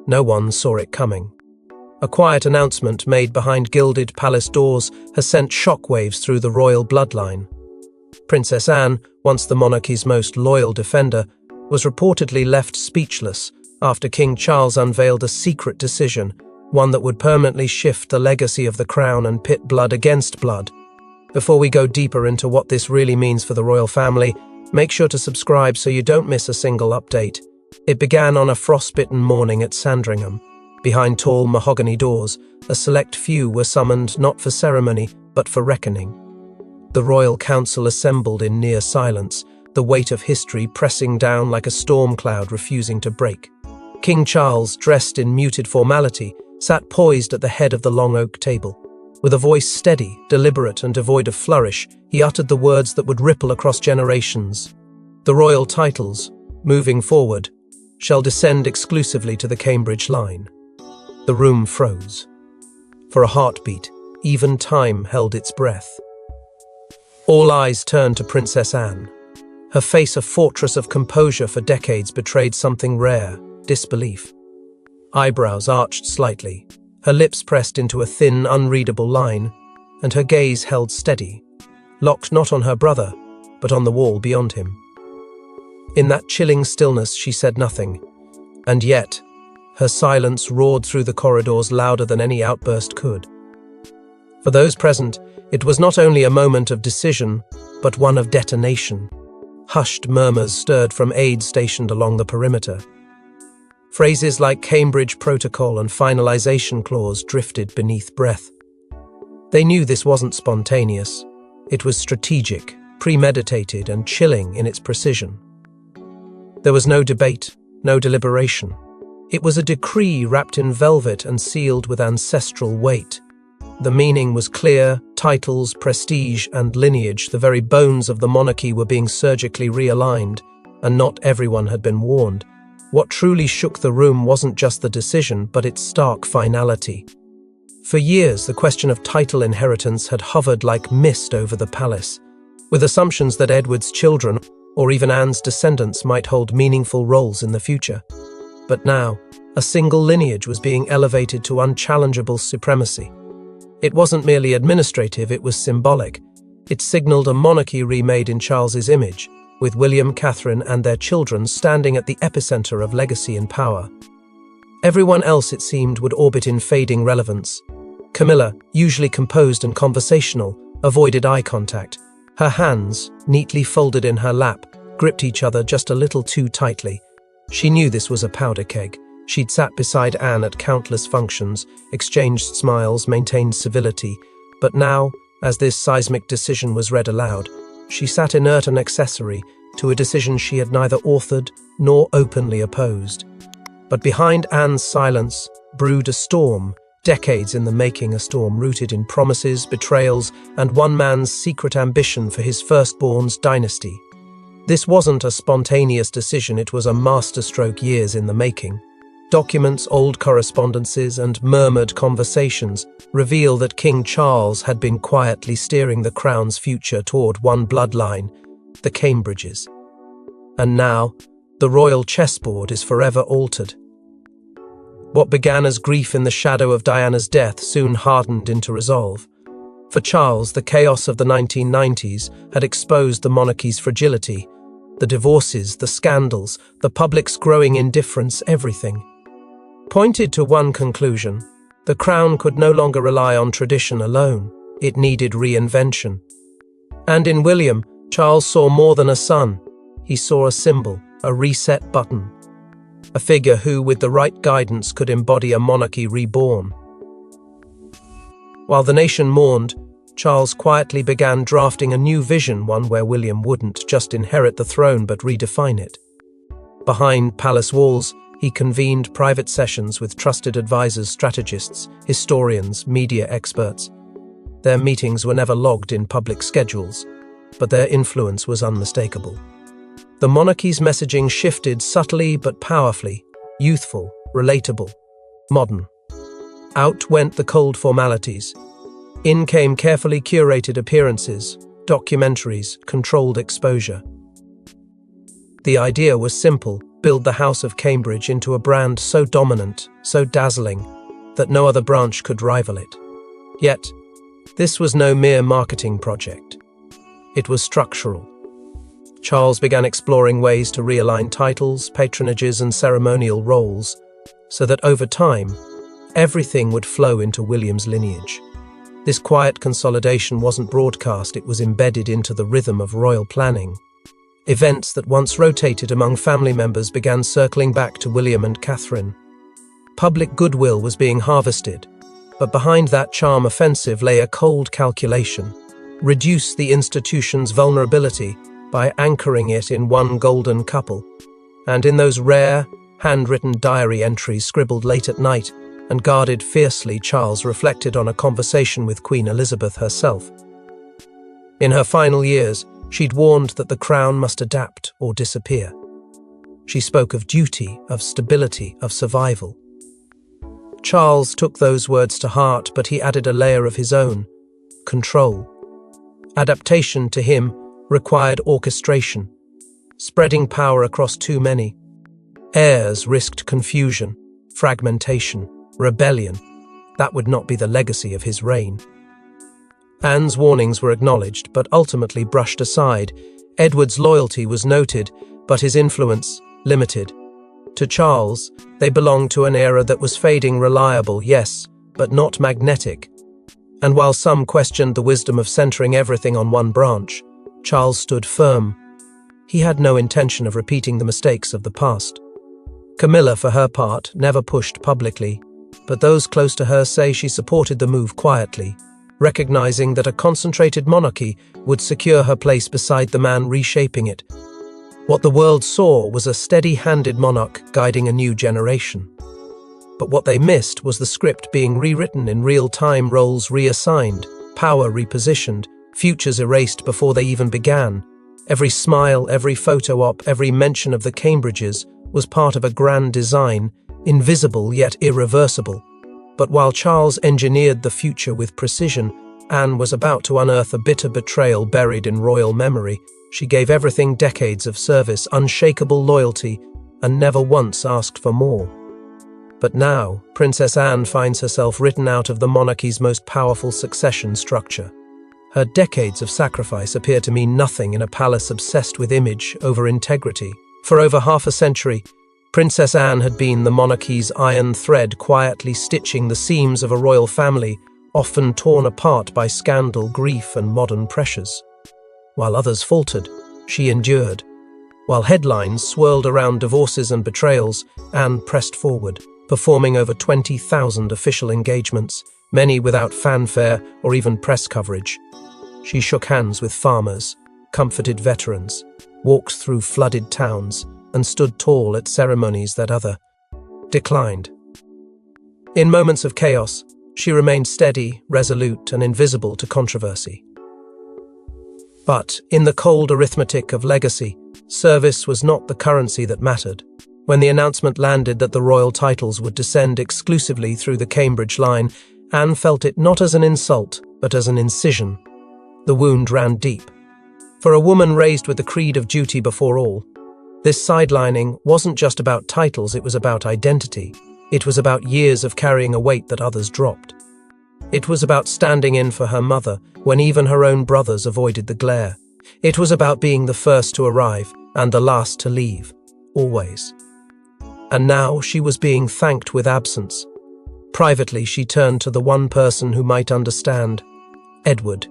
No one saw it coming. A quiet announcement made behind gilded palace doors has sent shockwaves through the royal bloodline. Princess Anne, once the monarchy's most loyal defender, was reportedly left speechless after King Charles unveiled a secret decision, one that would permanently shift the legacy of the crown and pit blood against blood. Before we go deeper into what this really means for the royal family, make sure to subscribe so you don't miss a single update. It began on a frostbitten morning at Sandringham. Behind tall mahogany doors, a select few were summoned not for ceremony, but for reckoning. The royal council assembled in near silence, the weight of history pressing down like a storm cloud refusing to break. King Charles, dressed in muted formality, sat poised at the head of the long oak table. With a voice steady, deliberate, and devoid of flourish, he uttered the words that would ripple across generations. The royal titles, moving forward, shall descend exclusively to the Cambridge line. The room froze. For a heartbeat, even time held its breath. All eyes turned to Princess Anne. Her face, a fortress of composure for decades, betrayed something rare: disbelief. Eyebrows arched slightly, her lips pressed into a thin, unreadable line, and her gaze held steady, locked not on her brother, but on the wall beyond him. In that chilling stillness she said nothing, and yet her silence roared through the corridors louder than any outburst could. For those present, it was not only a moment of decision, but one of detonation. Hushed murmurs stirred from aides stationed along the perimeter. Phrases like Cambridge Protocol and finalization clause drifted beneath breath. They knew this wasn't spontaneous. It was strategic, premeditated, and chilling in its precision. There was no debate, no deliberation. It was a decree wrapped in velvet and sealed with ancestral weight. The meaning was clear: titles, prestige, and lineage, the very bones of the monarchy, were being surgically realigned, and not everyone had been warned. What truly shook the room wasn't just the decision, but its stark finality. For years, the question of title inheritance had hovered like mist over the palace, with assumptions that Edward's children, or even Anne's descendants, might hold meaningful roles in the future. But now, a single lineage was being elevated to unchallengeable supremacy. It wasn't merely administrative, it was symbolic. It signaled a monarchy remade in Charles's image, with William, Catherine, and their children standing at the epicenter of legacy and power. Everyone else, it seemed, would orbit in fading relevance. Camilla, usually composed and conversational, avoided eye contact. Her hands, neatly folded in her lap, gripped each other just a little too tightly. She knew this was a powder keg. She'd sat beside Anne at countless functions, exchanged smiles, maintained civility. But now, as this seismic decision was read aloud, she sat inert and accessory to a decision she had neither authored nor openly opposed. But behind Anne's silence brewed a storm, decades in the making, a storm rooted in promises, betrayals, and one man's secret ambition for his firstborn's dynasty. This wasn't a spontaneous decision, it was a masterstroke years in the making. Documents, old correspondences, and murmured conversations reveal that King Charles had been quietly steering the crown's future toward one bloodline, the Cambridges. And now, the royal chessboard is forever altered. What began as grief in the shadow of Diana's death soon hardened into resolve. For Charles, the chaos of the 1990s had exposed the monarchy's fragility. The divorces, the scandals, the public's growing indifference, everything pointed to one conclusion: the crown could no longer rely on tradition alone. It needed reinvention. And in William, Charles saw more than a son. He saw a symbol, a reset button. A figure who, with the right guidance, could embody a monarchy reborn. While the nation mourned, Charles quietly began drafting a new vision, one where William wouldn't just inherit the throne but redefine it. Behind palace walls, he convened private sessions with trusted advisors, strategists, historians, media experts. Their meetings were never logged in public schedules, but their influence was unmistakable. The monarchy's messaging shifted subtly but powerfully: youthful, relatable, modern. Out went the cold formalities. In came carefully curated appearances, documentaries, controlled exposure. The idea was simple: build the House of Cambridge into a brand so dominant, so dazzling, that no other branch could rival it. Yet, this was no mere marketing project. It was structural. Charles began exploring ways to realign titles, patronages, and ceremonial roles, so that over time, everything would flow into William's lineage. This quiet consolidation wasn't broadcast, it was embedded into the rhythm of royal planning. Events that once rotated among family members began circling back to William and Catherine. Public goodwill was being harvested, but behind that charm offensive lay a cold calculation: reduce the institution's vulnerability by anchoring it in one golden couple. And in those rare, handwritten diary entries scribbled late at night and guarded fiercely, Charles reflected on a conversation with Queen Elizabeth herself. In her final years, she'd warned that the crown must adapt or disappear. She spoke of duty, of stability, of survival. Charles took those words to heart, but he added a layer of his own: control. Adaptation to him required orchestration, spreading power across too many. Heirs risked confusion, fragmentation, rebellion. That would not be the legacy of his reign. Anne's warnings were acknowledged, but ultimately brushed aside. Edward's loyalty was noted, but his influence limited. To Charles, they belonged to an era that was fading, reliable, yes, but not magnetic. And while some questioned the wisdom of centering everything on one branch, Charles stood firm. He had no intention of repeating the mistakes of the past. Camilla, for her part, never pushed publicly, but those close to her say she supported the move quietly, recognizing that a concentrated monarchy would secure her place beside the man reshaping it. What the world saw was a steady-handed monarch guiding a new generation. But what they missed was the script being rewritten in real time, roles reassigned, power repositioned, futures erased before they even began. Every smile, every photo op, every mention of the Cambridges was part of a grand design, invisible yet irreversible. But while Charles engineered the future with precision, Anne was about to unearth a bitter betrayal buried in royal memory. She gave everything decades of service, unshakable loyalty, and never once asked for more. But now, Princess Anne finds herself written out of the monarchy's most powerful succession structure. Her decades of sacrifice appear to mean nothing in a palace obsessed with image over integrity. For over half a century, Princess Anne had been the monarchy's iron thread, quietly stitching the seams of a royal family, often torn apart by scandal, grief, and modern pressures. While others faltered, she endured. While headlines swirled around divorces and betrayals, Anne pressed forward, performing over 20,000 official engagements, many without fanfare or even press coverage. She shook hands with farmers, comforted veterans, walked through flooded towns, and stood tall at ceremonies that others declined. In moments of chaos, she remained steady, resolute, and invisible to controversy. But in the cold arithmetic of legacy, service was not the currency that mattered. When the announcement landed that the royal titles would descend exclusively through the Cambridge line, Anne felt it not as an insult, but as an incision. The wound ran deep. For a woman raised with the creed of duty before all, this sidelining wasn't just about titles, it was about identity. It was about years of carrying a weight that others dropped. It was about standing in for her mother when even her own brothers avoided the glare. It was about being the first to arrive and the last to leave, always. And now she was being thanked with absence. Privately, she turned to the one person who might understand: Edward.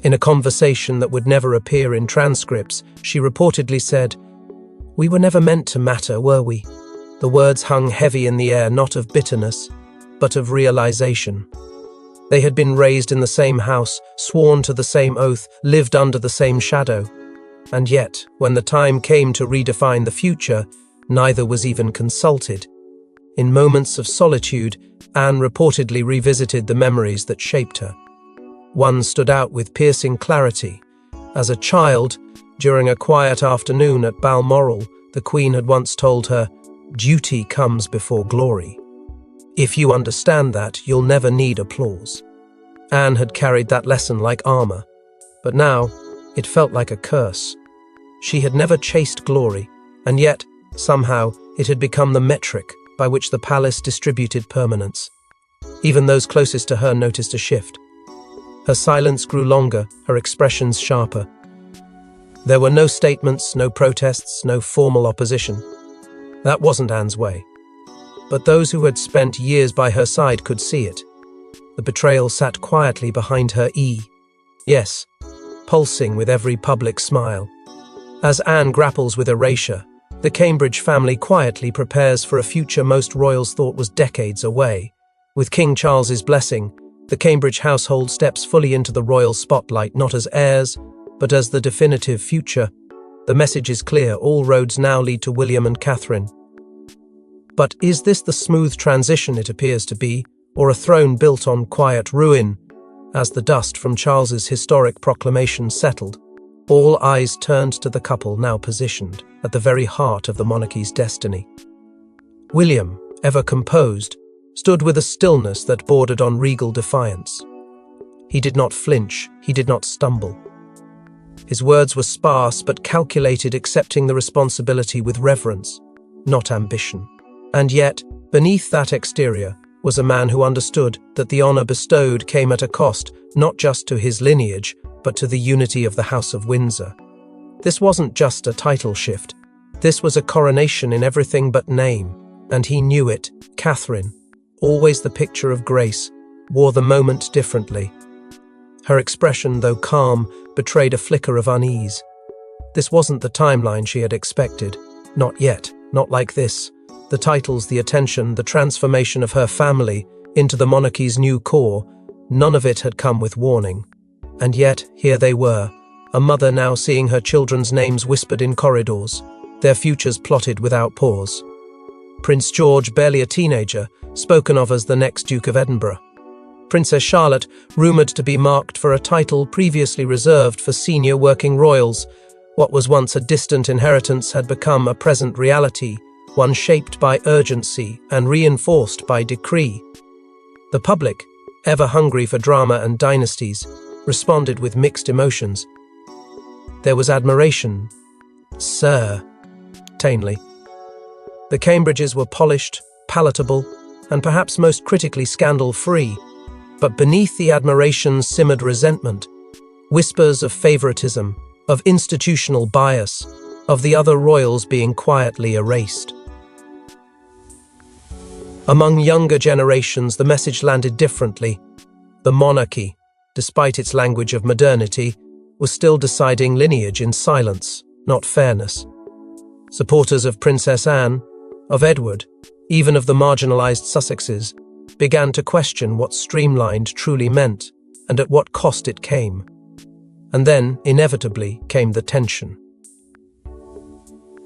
In a conversation that would never appear in transcripts, she reportedly said, "We were never meant to matter, were we?" The words hung heavy in the air, not of bitterness, but of realization. They had been raised in the same house, sworn to the same oath, lived under the same shadow. And yet, when the time came to redefine the future, neither was even consulted. In moments of solitude, Anne reportedly revisited the memories that shaped her. One stood out with piercing clarity. As a child, during a quiet afternoon at Balmoral, the Queen had once told her, "Duty comes before glory. If you understand that, you'll never need applause." Anne had carried that lesson like armor, but now it felt like a curse. She had never chased glory, and yet Somehow, it had become the metric by which the palace distributed permanence. Even those closest to her noticed a shift. Her silence grew longer, her expressions sharper. There were no statements, no protests, no formal opposition. That wasn't Anne's way. But those who had spent years by her side could see it. The betrayal sat quietly behind her yes, pulsing with every public smile. As Anne grapples with erasure, the Cambridge family quietly prepares for a future most royals thought was decades away. With King Charles's blessing, the Cambridge household steps fully into the royal spotlight, not as heirs, but as the definitive future. The message is clear: all roads now lead to William and Catherine. But is this the smooth transition it appears to be, or a throne built on quiet ruin? As the dust from Charles's historic proclamation settled, all eyes turned to the couple now positioned at the very heart of the monarchy's destiny. William, ever composed, stood with a stillness that bordered on regal defiance. He did not flinch, he did not stumble. His words were sparse but calculated, accepting the responsibility with reverence, not ambition. And yet, beneath that exterior, was a man who understood that the honor bestowed came at a cost, not just to his lineage, but to the unity of the House of Windsor. This wasn't just a title shift. This was a coronation in everything but name, and he knew it. Catherine, always the picture of grace, wore the moment differently. Her expression, though calm, betrayed a flicker of unease. This wasn't the timeline she had expected. Not yet, not like this. The titles, the attention, the transformation of her family into the monarchy's new core, none of it had come with warning. And yet, here they were, a mother now seeing her children's names whispered in corridors, their futures plotted without pause. Prince George, barely a teenager, spoken of as the next Duke of Edinburgh. Princess Charlotte, rumoured to be marked for a title previously reserved for senior working royals. What was once a distant inheritance had become a present reality, one shaped by urgency and reinforced by decree. The public, ever hungry for drama and dynasties, responded with mixed emotions. There was admiration, sir, tamely. The Cambridges were polished, palatable, and perhaps most critically scandal-free, but beneath the admiration simmered resentment, whispers of favoritism, of institutional bias, of the other royals being quietly erased. Among younger generations, the message landed differently. The monarchy, despite its language of modernity, was still deciding lineage in silence, not fairness. Supporters of Princess Anne, of Edward, even of the marginalised Sussexes, began to question what streamlined truly meant and at what cost it came. And then, inevitably, came the tension.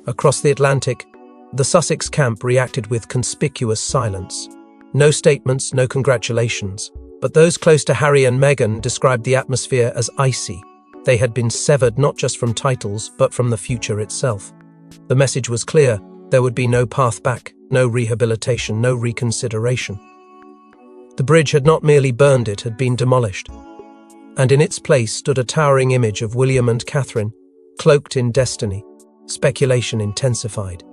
Across the Atlantic, the Sussex camp reacted with conspicuous silence. No statements, no congratulations. But those close to Harry and Meghan described the atmosphere as icy. They had been severed not just from titles, but from the future itself. The message was clear: there would be no path back, no rehabilitation, no reconsideration. The bridge had not merely burned, it had been demolished. And in its place stood a towering image of William and Catherine, cloaked in destiny. Speculation intensified.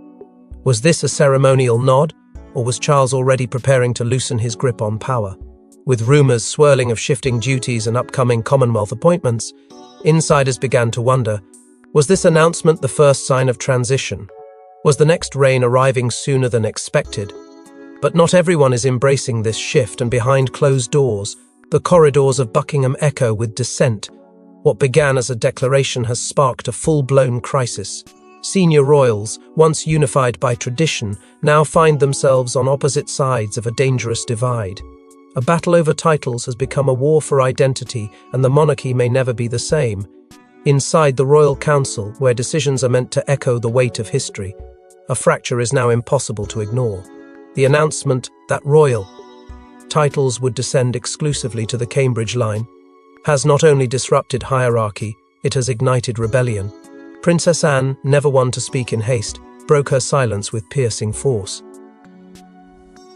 Was this a ceremonial nod, or was Charles already preparing to loosen his grip on power? With rumours swirling of shifting duties and upcoming Commonwealth appointments, insiders began to wonder, was this announcement the first sign of transition? Was the next reign arriving sooner than expected? But not everyone is embracing this shift, and behind closed doors, the corridors of Buckingham echo with dissent. What began as a declaration has sparked a full-blown crisis. Senior royals, once unified by tradition, now find themselves on opposite sides of a dangerous divide. A battle over titles has become a war for identity, and the monarchy may never be the same. Inside the Royal Council, where decisions are meant to echo the weight of history, a fracture is now impossible to ignore. The announcement that royal titles would descend exclusively to the Cambridge line has not only disrupted hierarchy, it has ignited rebellion. Princess Anne, never one to speak in haste, broke her silence with piercing force.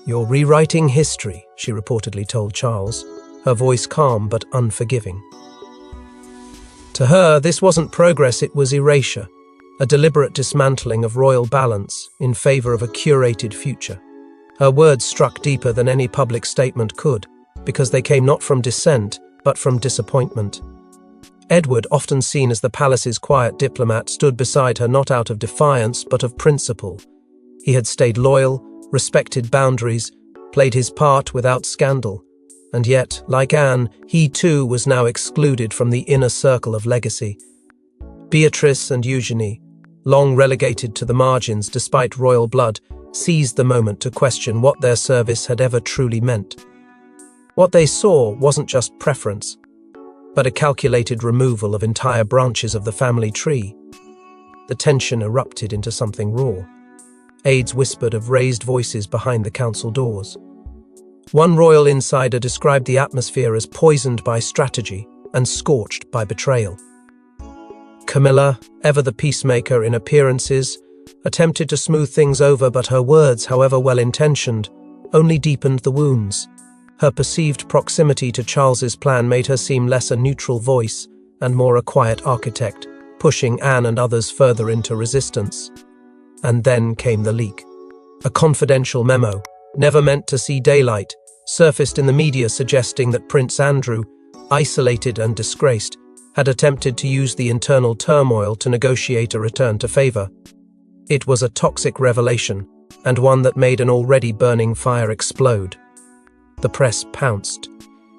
"You're rewriting history," she reportedly told Charles, her voice calm but unforgiving. To her, this wasn't progress, it was erasure. a deliberate dismantling of royal balance in favor of a curated future. Her words struck deeper than any public statement could, because they came not from dissent, but from disappointment. Edward, often seen as the palace's quiet diplomat, stood beside her not out of defiance, but of principle. He had stayed loyal, respected boundaries, played his part without scandal. And yet, like Anne, he too was now excluded from the inner circle of legacy. Beatrice and Eugenie, long relegated to the margins despite royal blood, seized the moment to question what their service had ever truly meant. What they saw wasn't just preference, but a calculated removal of entire branches of the family tree. The tension erupted into something raw. Aides whispered of raised voices behind the council doors. One royal insider described the atmosphere as poisoned by strategy and scorched by betrayal. Camilla, ever the peacemaker in appearances, attempted to smooth things over, but her words, however well-intentioned, only deepened the wounds. Her perceived proximity to Charles's plan made her seem less a neutral voice and more a quiet architect, pushing Anne and others further into resistance. And then came the leak. A confidential memo, never meant to see daylight, surfaced in the media suggesting that Prince Andrew, isolated and disgraced, had attempted to use the internal turmoil to negotiate a return to favor. It was a toxic revelation, and one that made an already burning fire explode. The press pounced.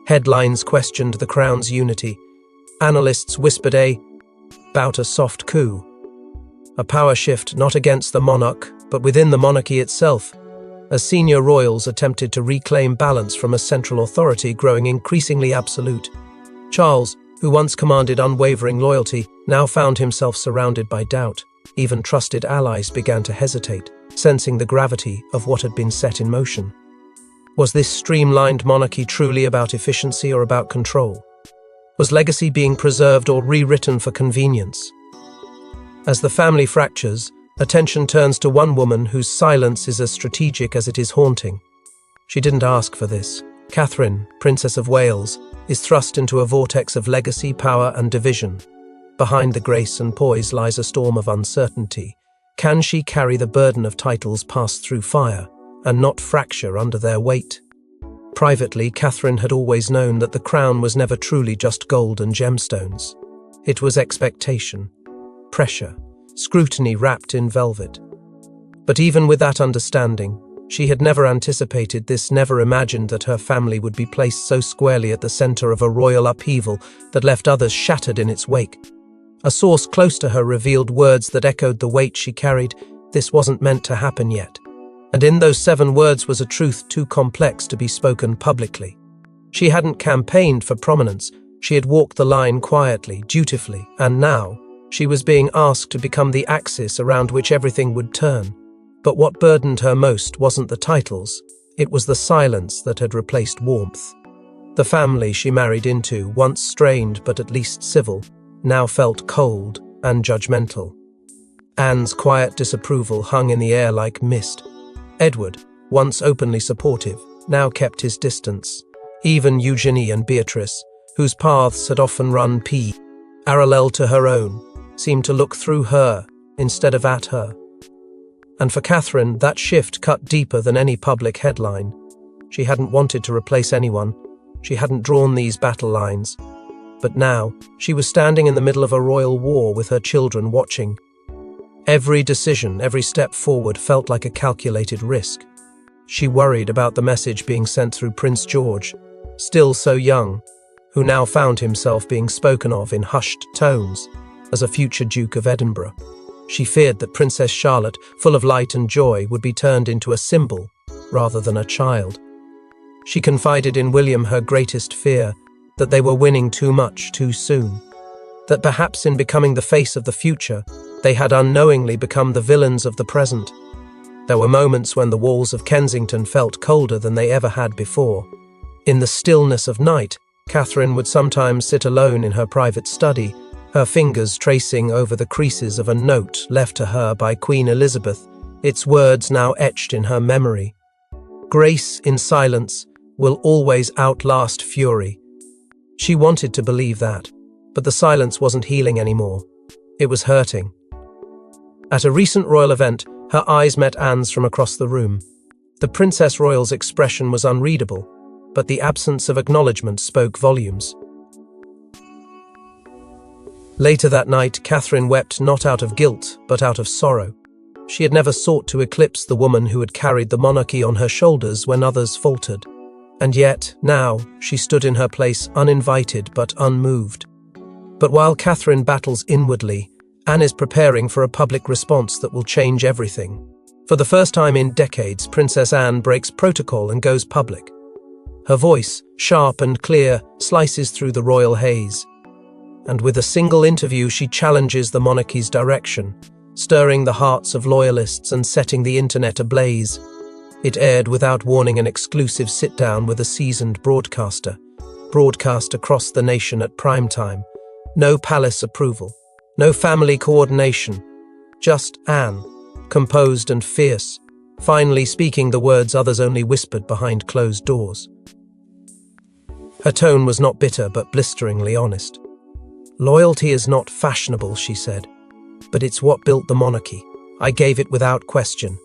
Headlines questioned the crown's unity. Analysts whispered about a soft coup. A power shift not against the monarch, but within the monarchy itself, as senior royals attempted to reclaim balance from a central authority growing increasingly absolute. Charles, who once commanded unwavering loyalty, now found himself surrounded by doubt. Even trusted allies began to hesitate, sensing the gravity of what had been set in motion. Was this streamlined monarchy truly about efficiency or about control? Was legacy being preserved or rewritten for convenience? As the family fractures, attention turns to one woman whose silence is as strategic as it is haunting. She didn't ask for this. Catherine, Princess of Wales, is thrust into a vortex of legacy, power, and division. Behind the grace and poise lies a storm of uncertainty. Can she carry the burden of titles passed through fire and not fracture under their weight? Privately, Catherine had always known that the crown was never truly just gold and gemstones. It was expectation, pressure, scrutiny wrapped in velvet. But even with that understanding, she had never anticipated this, never imagined that her family would be placed so squarely at the center of a royal upheaval that left others shattered in its wake. A source close to her revealed words that echoed the weight she carried. This wasn't meant to happen yet. And in those 7 words was a truth too complex to be spoken publicly. She hadn't campaigned for prominence. She had walked the line quietly, dutifully, and now she was being asked to become the axis around which everything would turn. But what burdened her most wasn't the titles, it was the silence that had replaced warmth. The family she married into, once strained but at least civil, now felt cold and judgmental. Anne's quiet disapproval hung in the air like mist. Edward, once openly supportive, now kept his distance. Even Eugenie and Beatrice, whose paths had often run parallel to her own, seemed to look through her instead of at her. And for Catherine, that shift cut deeper than any public headline. She hadn't wanted to replace anyone. She hadn't drawn these battle lines. But now, she was standing in the middle of a royal war with her children watching. Every decision, every step forward felt like a calculated risk. She worried about the message being sent through Prince George, still so young, who now found himself being spoken of in hushed tones as a future Duke of Edinburgh. She feared that Princess Charlotte, full of light and joy, would be turned into a symbol rather than a child. She confided in William her greatest fear, that they were winning too much too soon. That perhaps in becoming the face of the future, they had unknowingly become the villains of the present. There were moments when the walls of Kensington felt colder than they ever had before. In the stillness of night, Catherine would sometimes sit alone in her private study, her fingers tracing over the creases of a note left to her by Queen Elizabeth, its words now etched in her memory. Grace in silence will always outlast fury. She wanted to believe that, but the silence wasn't healing anymore. It was hurting. At a recent royal event, her eyes met Anne's from across the room. The Princess Royal's expression was unreadable, but the absence of acknowledgement spoke volumes. Later that night, Catherine wept not out of guilt, but out of sorrow. She had never sought to eclipse the woman who had carried the monarchy on her shoulders when others faltered. And yet, now, she stood in her place uninvited but unmoved. But while Catherine battles inwardly, Anne is preparing for a public response that will change everything. For the first time in decades, Princess Anne breaks protocol and goes public. Her voice, sharp and clear, slices through the royal haze. And with a single interview, she challenges the monarchy's direction, stirring the hearts of loyalists and setting the internet ablaze. It aired without warning an exclusive sit-down with a seasoned broadcaster, broadcast across the nation at prime time. No palace approval, no family coordination, just Anne, composed and fierce, finally speaking the words others only whispered behind closed doors. Her tone was not bitter but blisteringly honest. "Loyalty is not fashionable," she said, "but it's what built the monarchy. I gave it without question.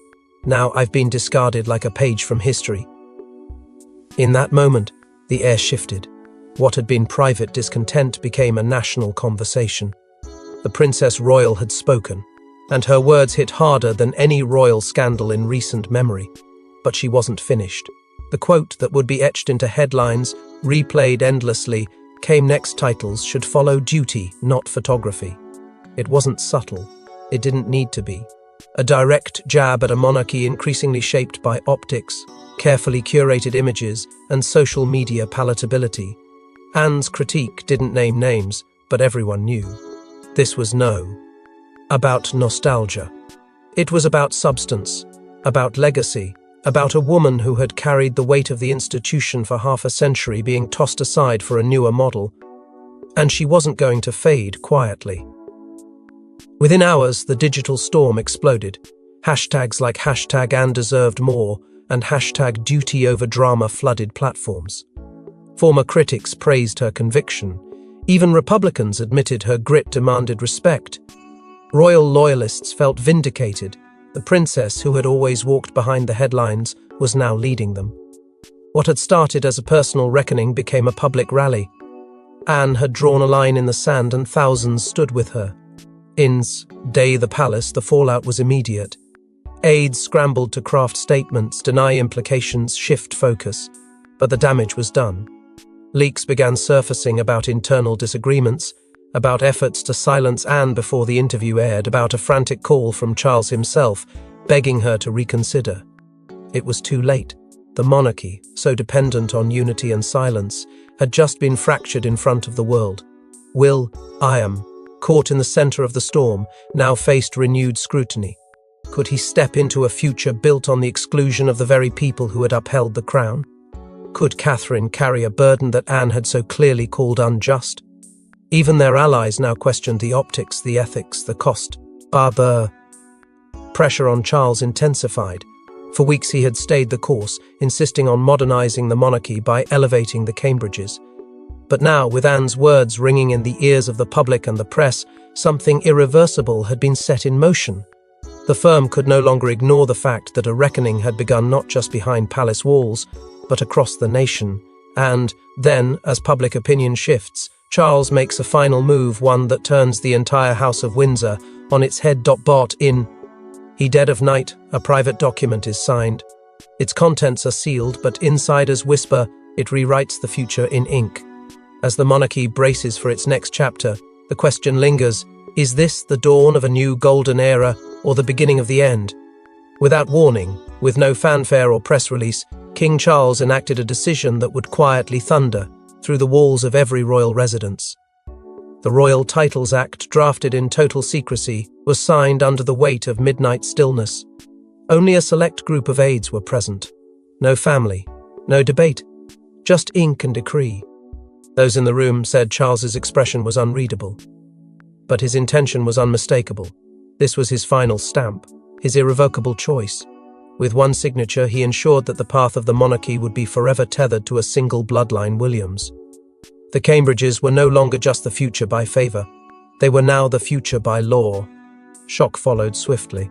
Now I've been discarded like a page from history." In that moment, the air shifted. What had been private discontent became a national conversation. The Princess Royal had spoken, and her words hit harder than any royal scandal in recent memory. But she wasn't finished. The quote that would be etched into headlines, replayed endlessly, came next. Titles should follow duty, not photography. It wasn't subtle. It didn't need to be. A direct jab at a monarchy increasingly shaped by optics, carefully curated images, and social media palatability. Anne's critique didn't name names, but everyone knew. This was about nostalgia. It was about substance, about legacy, about a woman who had carried the weight of the institution for half a century being tossed aside for a newer model. And she wasn't going to fade quietly. Within hours, the digital storm exploded. Hashtags like #Anne deserved more and #duty over drama flooded platforms. Former critics praised her conviction. Even Republicans admitted her grit demanded respect. Royal loyalists felt vindicated. The princess, who had always walked behind the headlines, was now leading them. What had started as a personal reckoning became a public rally. Anne had drawn a line in the sand and thousands stood with her. In's day the palace, the fallout was immediate. Aides scrambled to craft statements, deny implications, shift focus. But the damage was done. Leaks began surfacing about internal disagreements, about efforts to silence Anne before the interview aired, about a frantic call from Charles himself, begging her to reconsider. It was too late. The monarchy, so dependent on unity and silence, had just been fractured in front of the world. Will.i.am, caught in the center of the storm, now faced renewed scrutiny. Could he step into a future built on the exclusion of the very people who had upheld the crown? Could Catherine carry a burden that Anne had so clearly called unjust? Even their allies now questioned the optics, the ethics, the cost. Pressure on Charles intensified. For weeks he had stayed the course, insisting on modernizing the monarchy by elevating the Cambridges. But now, with Anne's words ringing in the ears of the public and the press, something irreversible had been set in motion. The firm could no longer ignore the fact that a reckoning had begun not just behind palace walls, but across the nation. And then, as public opinion shifts, Charles makes a final move, one that turns the entire House of Windsor on its head. In dead of night, a private document is signed. Its contents are sealed, but insiders whisper it rewrites the future in ink. As the monarchy braces for its next chapter, the question lingers, is this the dawn of a new golden era or the beginning of the end? Without warning, with no fanfare or press release, King Charles enacted a decision that would quietly thunder through the walls of every royal residence. The Royal Titles Act, drafted in total secrecy, was signed under the weight of midnight stillness. Only a select group of aides were present. No family, no debate, just ink and decree. Those in the room said Charles's expression was unreadable. But his intention was unmistakable. This was his final stamp, his irrevocable choice. With one signature, he ensured that the path of the monarchy would be forever tethered to a single bloodline, Williams. The Cambridges were no longer just the future by favour. They were now the future by law. Shock followed swiftly.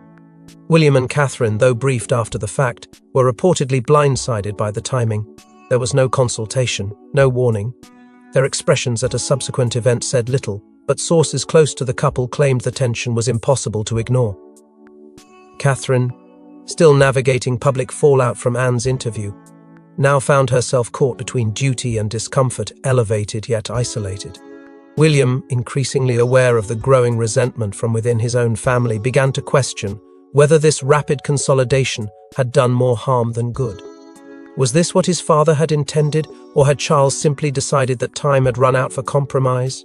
William and Catherine, though briefed after the fact, were reportedly blindsided by the timing. There was no consultation, no warning. Their expressions at a subsequent event said little, but sources close to the couple claimed the tension was impossible to ignore. Catherine, still navigating public fallout from Anne's interview, now found herself caught between duty and discomfort, elevated yet isolated. William, increasingly aware of the growing resentment from within his own family, began to question whether this rapid consolidation had done more harm than good. Was this what his father had intended, or had Charles simply decided that time had run out for compromise?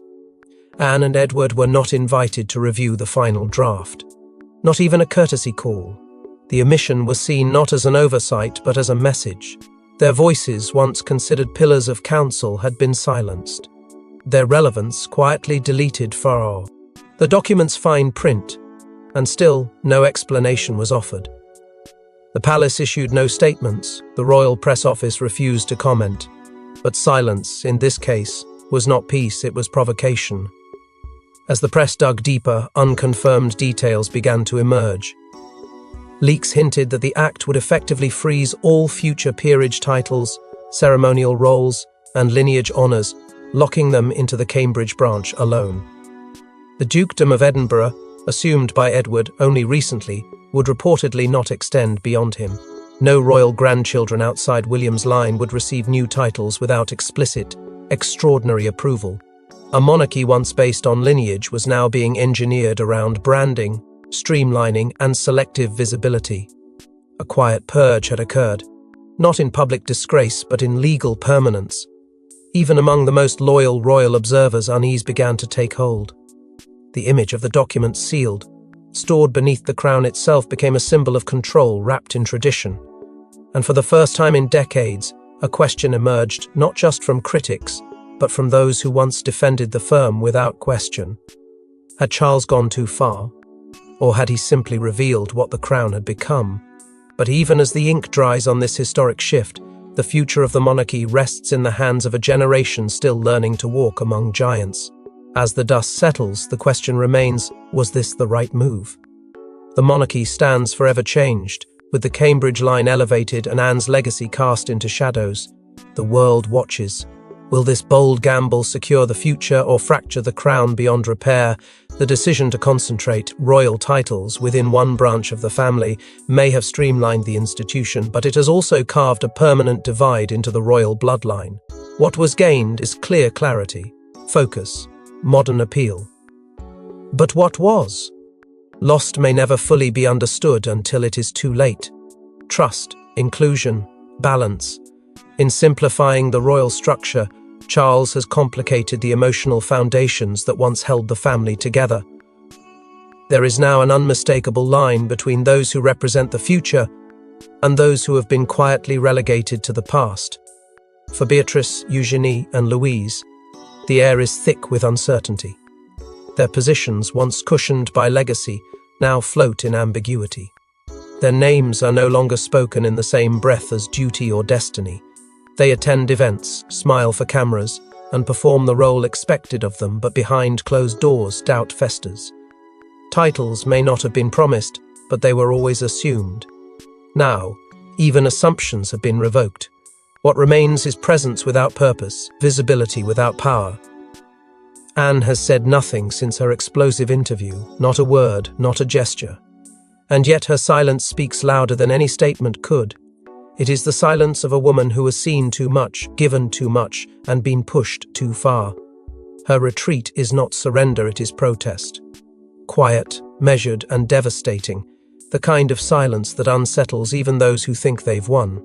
Anne and Edward were not invited to review the final draft. Not even a courtesy call. The omission was seen not as an oversight, but as a message. Their voices, once considered pillars of counsel, had been silenced. Their relevance quietly deleted for the document's fine print, and still no explanation was offered. The palace issued no statements, the royal press office refused to comment, but silence, in this case, was not peace, it was provocation. As the press dug deeper, unconfirmed details began to emerge. Leaks hinted that the act would effectively freeze all future peerage titles, ceremonial roles, and lineage honours, locking them into the Cambridge branch alone. The Dukedom of Edinburgh, assumed by Edward only recently, would reportedly not extend beyond him. No royal grandchildren outside William's line would receive new titles without explicit, extraordinary approval. A monarchy once based on lineage was now being engineered around branding, streamlining, and selective visibility. A quiet purge had occurred, not in public disgrace but in legal permanence. Even among the most loyal royal observers, unease began to take hold. The image of the document sealed, stored beneath the crown itself, became a symbol of control wrapped in tradition. And for the first time in decades, a question emerged not just from critics, but from those who once defended the firm without question. Had Charles gone too far? Or had he simply revealed what the crown had become? But even as the ink dries on this historic shift, the future of the monarchy rests in the hands of a generation still learning to walk among giants. As the dust settles, the question remains, was this the right move? The monarchy stands forever changed, with the Cambridge line elevated and Anne's legacy cast into shadows. The world watches. Will this bold gamble secure the future or fracture the crown beyond repair? The decision to concentrate royal titles within one branch of the family may have streamlined the institution, but it has also carved a permanent divide into the royal bloodline. What was gained is clear clarity, focus, modern appeal. But what was? Lost may never fully be understood until it is too late. Trust, inclusion, balance. In simplifying the royal structure, Charles has complicated the emotional foundations that once held the family together. There is now an unmistakable line between those who represent the future and those who have been quietly relegated to the past. For Beatrice, Eugenie, and Louise, the air is thick with uncertainty. Their positions, once cushioned by legacy, now float in ambiguity. Their names are no longer spoken in the same breath as duty or destiny. They attend events, smile for cameras, and perform the role expected of them, but behind closed doors, doubt festers. Titles may not have been promised, but they were always assumed. Now, even assumptions have been revoked. What remains is presence without purpose, visibility without power. Anne has said nothing since her explosive interview, not a word, not a gesture. And yet her silence speaks louder than any statement could. It is the silence of a woman who has seen too much, given too much, and been pushed too far. Her retreat is not surrender, it is protest. Quiet, measured, and devastating, the kind of silence that unsettles even those who think they've won.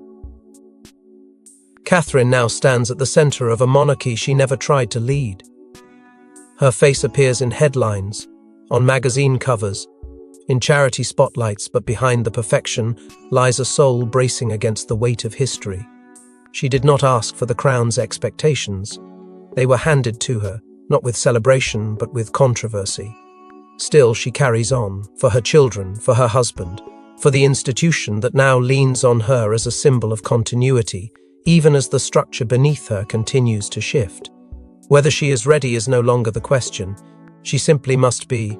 Catherine now stands at the centre of a monarchy she never tried to lead. Her face appears in headlines, on magazine covers, in charity spotlights, but behind the perfection lies a soul bracing against the weight of history. She did not ask for the crown's expectations. They were handed to her, not with celebration, but with controversy. Still, she carries on, for her children, for her husband, for the institution that now leans on her as a symbol of continuity, even as the structure beneath her continues to shift. Whether she is ready is no longer the question. She simply must be.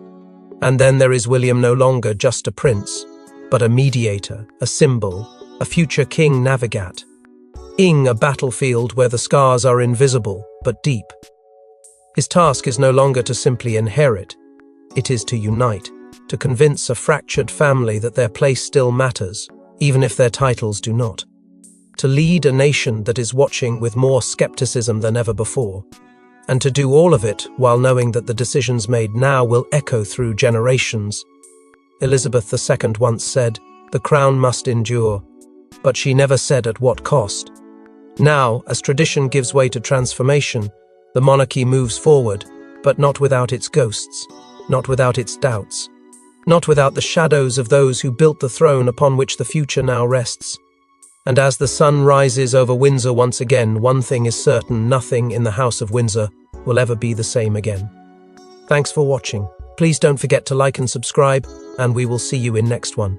And then there is William, no longer just a prince, but a mediator, a symbol, a future king navigat. Ing, a battlefield where the scars are invisible, but deep. His task is no longer to simply inherit, it is to unite, to convince a fractured family that their place still matters, even if their titles do not. To lead a nation that is watching with more skepticism than ever before. And to do all of it while knowing that the decisions made now will echo through generations. Elizabeth II once said, "The crown must endure," but she never said at what cost. Now, as tradition gives way to transformation, the monarchy moves forward, but not without its ghosts, not without its doubts, not without the shadows of those who built the throne upon which the future now rests. And as the sun rises over Windsor once again, one thing is certain: nothing in the House of Windsor will ever be the same again. Thanks for watching. Please don't forget to like and subscribe, and we will see you in next one.